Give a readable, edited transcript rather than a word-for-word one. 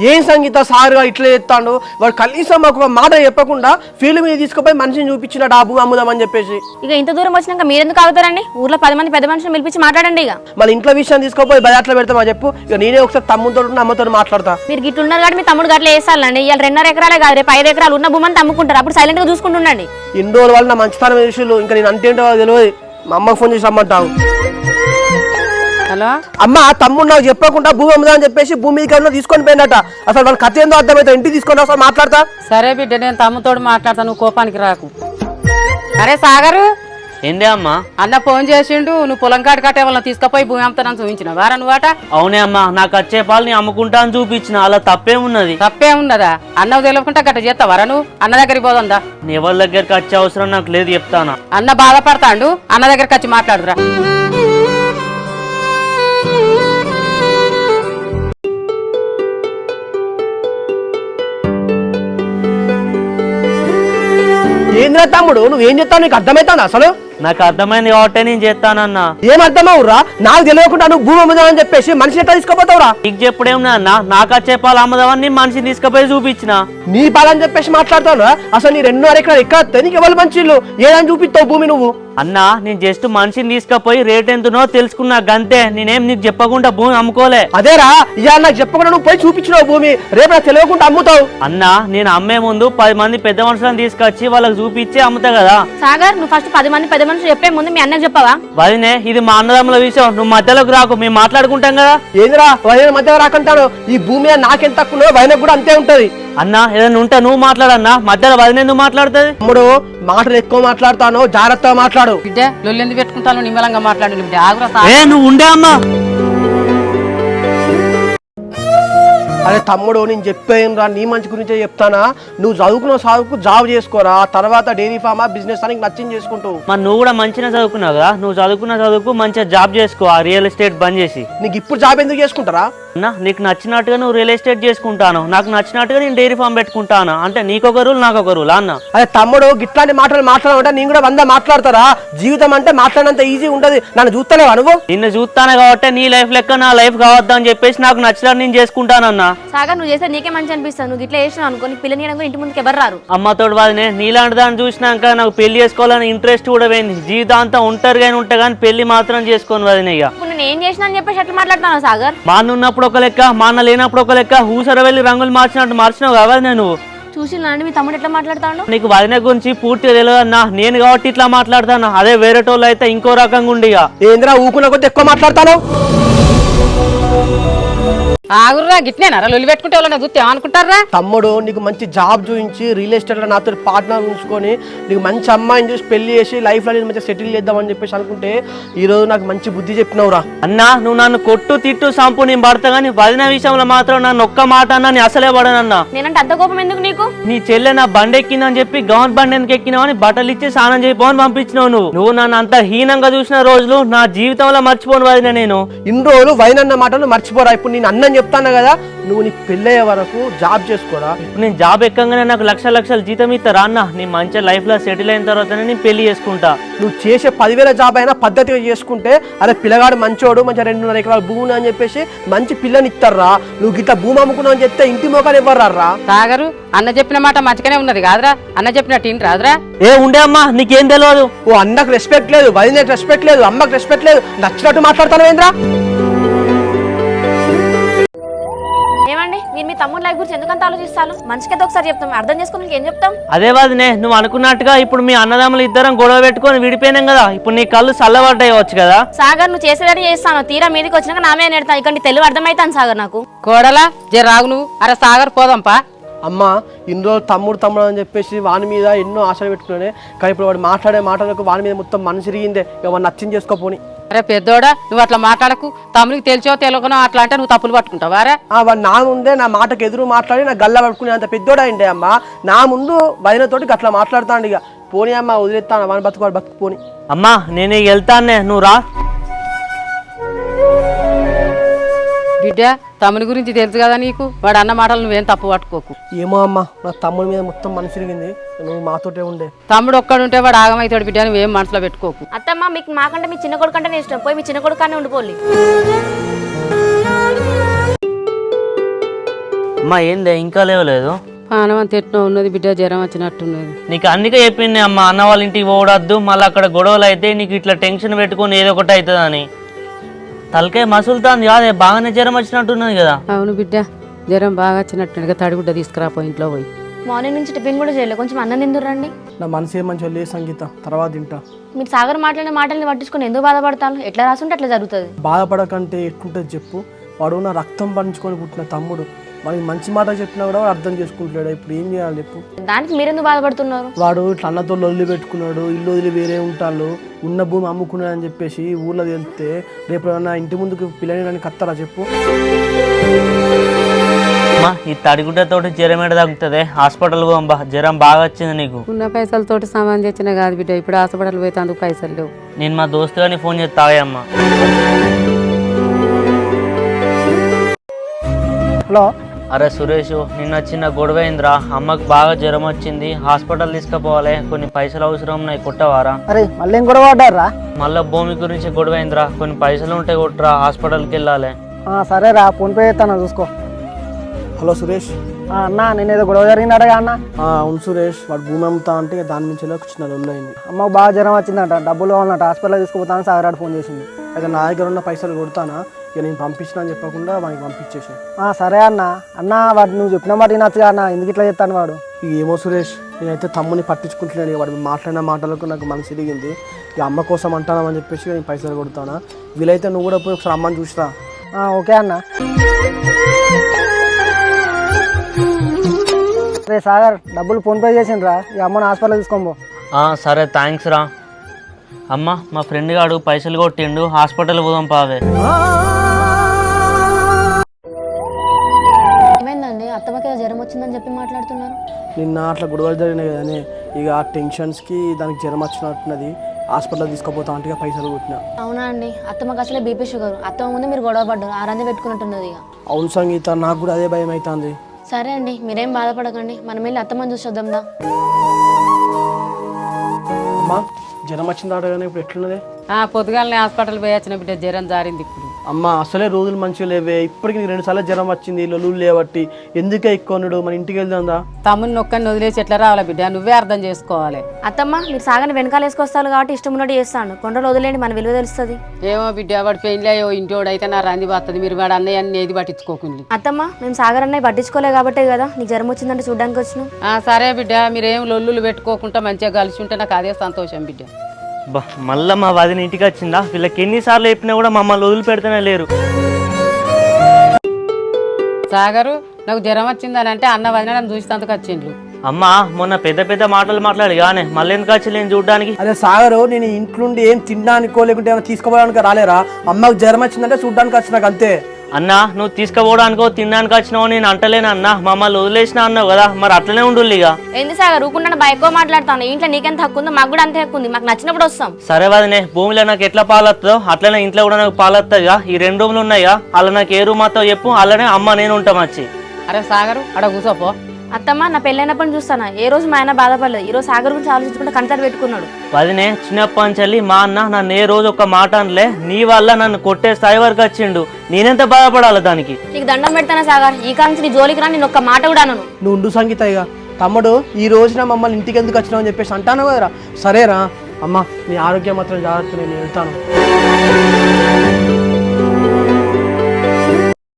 ఏం సంగీత సారుగా ఇట్లా చెప్తాడు వాడు కనీసం మాకు ఒక మాట చెప్పకుండా ఫీల్డ్ మీద తీసుకుపోయి మనిషిని చూపించినాడు ఆ భూమి అమ్ముదామని చెప్పేసి. ఇక ఇంత దూరం వచ్చినాక మీరెందుకు ఆగుతారండి? ఊర్లో 10 మంది పెద్ద మనుషులు పిలిపించి మాట్లాడండి. ఇక మన ఇంట్లో విషయం తీసుకుపోయి బజార్లో పెడతామా చెప్పు. ఇక నేనే ఒకసారి తమ్ముతో అమ్మతో మాట్లాడతా. మీరు గిట్లు ఉన్నారు కాబట్టి మీ తమ్ముడు గట్ల వేస్తాలండి. ఇవాళ 2.5 ఎకరాలే కాదు, రేపు 5 ఎకరాలు ఉన్న భూమిని అమ్ముకుంటారు. అప్పుడు సైలెంట్ గా చూసుకుంటుండండి. ఇన్ని రోజుల వల్ల నా మంచితనం విషయాలు ఇంకా నేను అంతేంటో తెలియదు. మా అమ్మకు ఫోన్ చేసి రమ్మంటావు. హలో అమ్మ తమ్ముడు నాకు చెప్పకుండా భూమి అమ్ముదా అని చెప్పేసి భూమి తీసుకొని పోయినట. అసలు వాళ్ళ కథ ఏందో అర్థమైతే ఇంటికి తీసుకొని అసలు మాట్లాడతా. సరే బిడ్డ, నేను తమ్ముతోడు మాట్లాడతాను, నువ్వు కోపానికి రాకు. అరే సాగరు, ఏందే అమ్మా? అన్న ఫోన్ చేసిండు, నువ్వు పొలం కాడు కట్టే వాళ్ళని తీసుకుపోయి భూమి అమ్ముతానని చూపించిన వారా నువ్వాట? అవునే అమ్మా, నాకు వచ్చే పాలు నీ అమ్ముకుంటా అని చూపించిన, అలా తప్పేమున్నది? తప్పేమున్నదా? అన్నకు తెలియకుండా గట్ట చేస్తావారా నువ్వు? అన్న దగ్గరికి పోదందా? ఎవరి దగ్గరికి వచ్చే అవసరం నాకు లేదు, చెప్తానా. అన్న బాధపడతాండు, అన్న దగ్గరికి వచ్చి మాట్లాడురా. ఏంద్రా తమ్ముడు నువ్వేం చెప్తావు? నీకు అర్థమవుతాను అసలు? నాకు అర్థమైంది కాబట్టి నేను చేస్తానన్నా. ఏం అర్థమవురా? నాకు తెలియకుండా నువ్వు భూమి అమ్ముదామని చెప్పేసి మనిషిని ఎట్లా తీసుకుపోతావురా? నీకు చెప్పుడేమన్నా అన్న, నాకు వచ్చే పాలు అమ్మదామని మనిషిని తీసుకుపోయి చూపించిన. నీ పాలని చెప్పేసి మాట్లాడుతాను. అసలు నీ 2.5 ఎకరాలు ఎక్కడ నీకు ఎవరు మంచిళ్ళు ఏదని చూపిస్తావు భూమి నువ్వు? అన్నా, నేను జస్ట్ మనిషిని తీసుకుపోయి రేట్ ఎంతనో తెలుసుకున్నా గంతే. నేనేం నీకు చెప్పకుండా భూమి అమ్ముకోలే. అదేరా, ఇవాళ నాకు చెప్పకుండా నువ్వు పోయి చూపించినావు భూమి, రేపు నాకు తెలియకుండా అమ్ముతావు. అన్నా, నేను అమ్మే ముందు 10 మంది పెద్ద మనుషులను తీసుకొచ్చి వాళ్ళకి చూపించి అమ్ముతా కదా. సాగర్, నువ్వు ఫస్ట్ 10 మంది పెద్ద మనుషులు చెప్పే ముందు మీ అన్నకు చెప్పవా? వదినే, ఇది మా అన్నదమ్ముల విషయం, నువ్వు మధ్యలోకి రాకు, మేము మాట్లాడుకుంటాం కదా. ఏందిరా వదిన మధ్య రాకంటాడు? ఈ భూమి నాకెంత తక్కువ వైనకు కూడా అంతే ఉంటది. అన్నా, ఏదైనా ఉంటే నువ్వు మాట్లాడన్నా, మధ్యలో వదిన నువ్వు మాట్లాడుతుంది. తమ్ముడు మాటలు ఎక్కువ మాట్లాడుతాను, జాగ్రత్తగా మాట్లాడు. బిడ్డ లొల్లి ఎందుకు పెట్టుకుంటాను? నిమ్మలంగా మాట్లాడు బిడ్డ. ఆగురా. నువ్వు ఉండే అమ్మా. అరే తమ్ముడు, నేను చెప్పేయంరా, నీ మంచి గురించే చెప్తానా. నువ్వు చదువుకు జాబ్ చేసుకోరా, తర్వాత డైరీ ఫార్మా బిజినెస్ అని నచ్చింది చేసుకుంటావు. మరి నువ్వు కూడా మంచిగా చదువుకున్నావు కదా, నువ్వు చదువుకున్న చదువుకు మంచిగా జాబ్ చేసుకో, ఆ రియల్ ఎస్టేట్ బంద్ చేసి. నీకు ఇప్పుడు జాబ్ ఎందుకు చేసుకుంటారా? అన్నా, నీకు నచ్చినట్టుగా నువ్వు రియల్ ఎస్టేట్ చేసుకుంటాను, నాకు నచ్చినట్టుగా నేను డైరీ ఫామ్ పెట్టుకుంటాను. అంటే నీకొక రూల్ నాకొక రూల్ అన్న. అదే తమ్ముడు, గిట్లాంటి మాటలు మాట్లాడాలంటే నేను కూడా 100 మాట్లాడతారా? జీవితం అంటే మాట్లాడినంత ఈజీ ఉండదు. నన్ను చూస్తలేవా నువ్వు? నిన్ను చూస్తాను కాబట్టి నీ లైఫ్ లెక్క నా లైఫ్ కావద్దు అని చెప్పేసి నాకు నచ్చినట్టు నేను చేసుకుంటానన్నా. సాగర్, నువ్వు చేస్తే నీకే మంచి అనిపిస్తుంది. నువ్వు ఇట్లా చేసినావు అనుకో, నీ పిల్లని ఇంటి ముందుకు ఎవరు రారు. అమ్మతోడు వాదినే, నీలాంటి దాన్ని చూసినాక నాకు పెళ్లి చేసుకోవాలని ఇంట్రెస్ట్ కూడా పోయింది. జీవితాంతం ఉంటారు కానీ ఉంటా కానీ పెళ్లి మాత్రం చేసుకోను వదిన. ఇక ఇప్పుడు నేను ఏం చేసినా అని చెప్పేసి అట్లా మాట్లాడుతున్నావు సాగర్? మా అన్న ఉన్నప్పుడు ఒక లెక్క, మా అన్న లేనప్పుడు ఒక లెక్క, ఊసర వెళ్ళి రంగులు మార్చినట్టు మార్చినావు కావాలి. నేను చూసినాండి మీ తమ్ముడు ఎట్లా మాట్లాడతాడు. నీకు వదిన గురించి పూర్తిగా తెలియదు అన్నా, నేను కాబట్టి ఇట్లా మాట్లాడతాను. అదే వేరేటోళ్ళు అయితే ఇంకో రకంగా ఉండి. ఏంద్రా ఊకున్న కొద్ది ఎక్కువ మాట్లాడతాను? ఆగుర్రా, గిట్నేనా లొల్లి పెట్టుకుంటే వాళ్ళని చూస్తే ఏమనుకుంటారా? తమ్ముడు, నీకు మంచి జాబ్ చూపించి రియల్ ఎస్టేట్ లో నాతో పార్ట్నర్ ఉంచుకొని నీకు మంచి అమ్మాయిని చూసి పెళ్లి చేసి లైఫ్ లో మంచిగా సెటిల్ చేద్దామని చెప్పేసి అనుకుంటే ఈ రోజు నాకు మంచి బుద్ధి చెప్పినవురా. అన్నా, నువ్వు నన్ను కొట్టు తిట్టు సంపు నేను పడతా కానీ వదిన విషయంలో మాత్రం నన్ను ఒక్క మాట అన్నా నేను అసలే పడనన్నా. నేనంటే అంత కోపం ఎందుకు నీకు? నీ చెల్లె నా బండి ఎక్కిందని చెప్పి గవర్నమెంట్ బండి ఎందుకు ఎక్కినావని బట్టలు ఇచ్చి స్నానం చేయపోని పంపించినావు. నువ్వు నన్ను అంత హీనంగా చూసిన రోజులు నా జీవితంలో మర్చిపోను వదిన. నేను ఇన్ని రోజులు వైనన్న మాటలు మర్చిపోరా. ఇప్పుడు నేను అన్నని చెప్తాను కదా, నువ్వు నీ పెళ్ళయ్యే వరకు జాబ్ చేసుకోరా. ఇప్పుడు నేను జాబ్ ఎక్కగానే నాకు లక్షల జీతం ఇస్తారా అన్న? నీ మంచిగా లైఫ్ లో సెటిల్ అయిన తర్వాతనే నేను పెళ్లి చేసుకుంటా. నువ్వు చేసే 10,000 జాబ్ అయినా పద్ధతిగా చేసుకుంటే అదే పిల్లగాడు మంచోడు, మంచిగా 2.5 ఎకరాల భూమి అని చెప్పేసి మంచి పిల్లని ఇస్తారా. నువ్వు గిట్లా భూమి అమ్ముకున్నావు అని చెప్తే ఇంటి మోకాలు ఇవ్వరా? సాగరు, అన్న చెప్పిన మాట మంచిగానే ఉన్నది కాదురా? అన్న చెప్పినట్టు ఇంటి రాదురా? ఏ ఉండే అమ్మా, నీకేం తెలియదు. ఓ అన్నకు రెస్పెక్ట్ లేదు, వదినకు రెస్పెక్ట్ లేదు, అమ్మకు రెస్పెక్ట్ లేదు, నచ్చినట్టు మాట్లాడతాను ఏంద్రా? ఏమండి, మీరు మీ తమ్ముడు లైఫ్ గురించి ఎందుకంత ఆలోచిస్తాను? మంచికైతే ఒకసారి చెప్తాం, అర్థం చేసుకుని ఏం చెప్తాం? అదే వదినే, నువ్వు అనుకున్నట్టుగా ఇప్పుడు మీ అన్నదమ్ములు ఇద్దరం గొడవ పెట్టుకొని విడిపోయినాం కదా, ఇప్పుడు నీ కళ్ళు చల్లబడ్డాయవచ్చు కదా. సాగర్, నువ్వు చేసేదని చేస్తాను, తీరా మీదకి వచ్చినాక నా మీద నెడతాను. ఇక్కడ తెలుగు అర్థమైతాను సాగర్ నాకు. కోడలా జర రాగు నువ్వు. అరే సాగర్, పోదాంపా. అమ్మ, ఇన్ని రోజులు తమ్ముడు అని చెప్పేసి వాని మీద ఎన్నో ఆశలు పెట్టుకున్నానే, కానీ ఇప్పుడు వాడు మాట్లాడే మాటలకు వాని మీద మొత్తం మనసు ఇరిగిందే. ఇక వాడిని నచ్చింది చేసుకోపోని. అరే పెద్దోడా, నువ్వు అట్లా మాట్లాడకు. తమ్ముడికి తెలిసో తెలియకనో అట్లా అంటే నువ్వు తప్పులు పట్టుకుంటావారా? వాడు నా ముందే నా మాటకు ఎదురు మాట్లాడి నా గల్లా పట్టుకునే అంత పెద్దోడా అయిండే అమ్మ. నా ముందు వదినతోటి అట్లా మాట్లాడుతాండి. ఇక పోనీ అమ్మ, వదిలేస్తాను, వాని బతుకు బతుకు పోని. అమ్మా, నేనే వెళ్తానే, నువ్వు రా. బిడ్డ, తమ్ముని గురించి తెలుసు కదా నీకు, వాడు అన్న మాటలు నువ్వేం తప్పు పట్టుకోకు. ఏమో అమ్మ, నా తమ్ముడి మీద మొత్తం మనసు ఇరిగింది. నువ్వు మాతోటే ఉండే. తమ్ముడు ఒక్కడుంటే వాడు ఆగమవుతాడు బిడ్డ, నువ్వేం మనసులో పెట్టుకోకు. అత్తమ్మ, మీకు మాకంటే మీ చిన్న కొడుకు అంటే ఇష్టం. పోయి మీ చిన్న కొడుకు కానీ ఉండిపోలి. అమ్మ ఏందే ఇంకా లేవలేదు? పానం అంత ఎట్నో ఉన్నది బిడ్డ, జ్వరం వచ్చినట్టున్నది. నీకు అందుకే చెప్పింది అమ్మ, అన్న వాళ్ళ ఇంటికి పోవడద్దు, మళ్ళీ అక్కడ గొడవలు అయితే నీకు ఇట్లా టెన్షన్ పెట్టుకొని ఏదో ఒకటి అవుతుందని. తలకే మసులుతాంది కాదే, బాగానే జ్వరం వచ్చినట్టున్నది కదా? అవును బిడ్డ, జ్వరం బాగా వచ్చినట్టుగా తడిగుడ్డ తీసుకురాపో ఇంట్లో పోయి. మార్నింగ్ నుంచి టిఫిన్ కూడా చేయలేదు, కొంచెం అన్నం తిందురండి. నా మనసు ఏమంచి వెళ్ళి సంగీత తర్వాత తింటా. మీరు సాగర్ మాట్లాడిన మాటల్ని పట్టించుకొని ఎందుకు బాధపడతాను? ఎట్లా రాసుంటే అట్లా జరుగుతుంది. బాధపడకంటే ఎట్లుంటుంది చెప్పు. వాడు నా రక్తం పంచుకొని పుట్టిన తమ్ముడు, మనకి మంచి మాట చెప్పినా కూడా వాడు అర్థం చేసుకుంటున్నాడు. ఇప్పుడు ఏం చేయాలి చెప్పు? దానికి మీరెందుకు బాధపడుతున్నారు? వాడు ఇట్లా అన్నతో లొల్లి పెట్టుకున్నాడు, ఇల్లు వదిలి వేరే ఉంటాడు, ఉన్న భూమి అమ్ముకున్నాడు అని చెప్పేసి ఊళ్ళో తెలిస్తే రేపు ఏమన్నా ఇంటి ముందుకు పిల్లని కత్తారా చెప్పు? అమ్మా ఈ తడిగుడ్డతోటి జ్వరం ఏడ తగ్గుతుంది? హాస్పిటల్ పోంబా, జ్వరం బాగా వచ్చింది నీకు. ఉన్న పైసలతోటి సామాన్ తెచ్చినా కాదు బిడ్డ, ఇప్పుడు హాస్పిటల్ పోతే అందుకు పైసలు లేవు. నేను మా దోస్తు గారిని ఫోన్ చేసి తాగాయమ్మా. హలో. అరే సురేష్, నిన్న చిన్న గొడవ అయిందిరా, అమ్మకి బాగా జ్వరం వచ్చింది, హాస్పిటల్ తీసుకుపోవాలి, కొన్ని పైసలు అవసరం ఉన్నాయి, కొట్టవారా? అరే మళ్ళీ ఏం గొడవ పడ్డారా? మళ్ళీ భూమి గురించి గొడవ అయిందిరా, కొన్ని పైసలు ఉంటాయి, కొట్టరా, హాస్పిటల్కి వెళ్ళాలి. సరేరా, ఫోన్పే చేస్తాను చూసుకో. హలో సురేష్. అన్న నేను ఏదో గొడవ జరిగిందటగా అన్న? అవును సురేష్, వాడు భూమి అమ్ముతా అంటే దాని నుంచి వచ్చిన లొల్లయింది. అమ్మకు బాగా జ్వరం వచ్చిందంట, డబ్బులు కావాలంట, హాస్పిటల్ తీసుకుపోతాను సాగరాడు ఫోన్ చేసింది. అయితే నా దగ్గర ఉన్న పైసలు కొడతానా, ఇక నేను పంపించిన అని చెప్పకుండా వాడికి పంపించేసి. సరే అన్న. అన్న వాడు నువ్వు చెప్పిన మాట నచ్చగా అన్న, ఎందుకు ఇట్లా చెప్తాను వాడు? ఇక ఏమో సురేష్, నేనైతే తమ్ముని పట్టించుకుంటున్నాను. వాడు మాట్లాడిన మాటలకు నాకు మనసు తిరిగింది. ఇక అమ్మ కోసం అంటానని చెప్పేసి నేను పైసలు కొడతానా. వీలైతే నువ్వు కూడా పోయి ఒకసారి అమ్మని చూసిరా. ఓకే అన్న. రే సాగర్, డబ్బులు ఫోన్పే చేసిండ్రా, ఈ అమ్మని హాస్పిటల్ తీసుకోబో. సరే థ్యాంక్స్ రా. అమ్మ మా ఫ్రెండ్ గాడు పైసలు కొట్టిండు, హాస్పిటల్ పోదాం పావే. ఏమైందండి? అత్తమ్మకి జ్వరం వచ్చిందని చెప్పి మాట్లాడుతున్నారు. నిన్న అట్లా గొడవలు జరిగినాయి కదనే, ఇక ఆ టెన్షన్స్కి దానికి జ్వరం వచ్చినట్టున్నది, హాస్పిటల్ తీసుకుపోతా అంటే పైసలు కొట్టినా. అవునా అండి? అత్తమ్మకి అసలే బీపీ షుగర్, అత్తమ్మ ముందు మీరు గొడవ పడ్డారు, ఆ రంది పెట్టుకున్నట్టున్నది. ఇక అవును సంగీత, నాకు కూడా అదే భయం అవుతుంది. సరే అండి, మీరేం బాధపడకండి, మనం వెళ్ళి అత్తమ్మని చూసొద్దాందా. అమ్మా జ్వరం వచ్చిందాట కానీ ఇప్పుడు ఎట్లున్నది? పొద్దుగాలనే హాస్పిటల్ పోయి వచ్చిన బిడ్డ, జ్వరం జారింది ఇప్పుడు. అమ్మ అసలే రోజులు మంచిగా లేవే, ఇప్పటికి నీకు 2 సార్లు జ్వరం వచ్చింది, లొల్లు లేవట్టి ఎందుకే ఎక్కువన్నాడు, మన ఇంటికి వెళ్దాందా? తమ్ముని నొక్కని వదిలేసి ఎట్లా రావాలా బిడ్డ, నువ్వే అర్థం చేసుకోవాలి. అత్తమ్మ మీరు సాగని వెనకాల వేసుకొస్తారు కాబట్టి ఇష్టం ఉన్నట్టు చేస్తాను, కొండలు వదిలేండి, మన విలువ తెలుస్తుంది. ఏమో బిడ్డ, వాడు పెళ్ళి ఇంటోడు అయితే నా రంది పోతుంది, మీరు వాడు అన్నయ్య అన్ని ఏది పట్టించుకోకుండా. అత్తమ్మ మేము సాగర్ అన్నయ్య పట్టించుకోలే కాబట్టే కదా నీకు జ్వరం వచ్చిందంటే చూడడానికి వచ్చినాం. సరే బిడ్డ, మీరేం లొల్లులు పెట్టుకోకుండా మంచిగా కలిసి ఉంటే నాకు అదే సంతోషం బిడ్డ. బా మళ్ళీ మా వదిన ఇంటికి వచ్చిందా? వీళ్ళకి ఎన్నిసార్లు చెప్పినా కూడా మమ్మల్ని వదిలి పెడితేనే లేరు. సాగరు, నాకు జ్వరం వచ్చిందని అంటే అన్న వదిన నన్ను చూసినందుకు వచ్చిండ్రు. అమ్మ మొన్న పెద్ద పెద్ద మాటలు మాట్లాడి కానీ మళ్ళీ ఎందుకు వచ్చి నేను చూడడానికి? అదే సాగరు, నేను ఇంట్లోండి ఏం తినడానికో లేకుంటే ఏమైనా తీసుకోవడానికి రాలేరా? అమ్మకు జ్వరం వచ్చిందంటే చూడడానికి వచ్చినాక అంతే. అన్నా నువ్వు తీసుకుపోవడానికో తినడానికి వచ్చినావు నేను అంటలేను అన్న, మమ్మల్ని వదిలేసిన అన్నావు కదా, మరి అట్లనే ఉండు. ఇక ఏంది సాగర్ ఊకుండా బాగా ఎక్కువ మాట్లాడతాను, ఇంట్లో నీకెంత హక్కు ఉందో మాకు కూడా అంతే హక్కు ఉంది, మాకు నచ్చినప్పుడు వస్తాం. సరే వదినే, భూమిలో నాకు ఎట్లా పాలొస్తుందో అట్లనే ఇంట్లో కూడా నాకు పాలొస్తుందిగా. ఈ 2 రూములు ఉన్నాయిగా, అలా నాకు ఏ రూమ్ అత్తో చెప్పు, అలానే అమ్మ నేను ఉంటాం వచ్చి. అరే సాగరు, అక్కడ కూర్చోపో. అత్తమ్మ నా పెళ్ళైనప్పటి నుంచి చూస్తాను, ఏ రోజు మా ఆయన బాధపడలేదు, ఈ రోజు సాగర్ గురించి ఆలోచించుకుంటే కంటలు పెట్టుకున్నాడు. వదినే చిన్నప్పటి నుంచి మా అన్న నన్ను ఏ రోజు ఒక మాట అనలే, నీ వల్ల నన్ను కొట్టే స్థాయి వరకు వచ్చిండు, నేనెంత బాధపడాలి దానికి? నీకు దండం పెడతానా సాగర్, ఈ కాలం నుంచి నీ జోలికి రా, నేను ఒక్క మాట కూడా అనను. నువ్వు ఉండు సంగీత. ఇక తమ్ముడు ఈ రోజున మమ్మల్ని ఇంటికి ఎందుకు వచ్చినావు అని చెప్పేసి అంటాను కదరా. సరేరా అమ్మ, నీ ఆరోగ్యం మాత్రం జాగ్రత్త, నేను వెళ్తాను.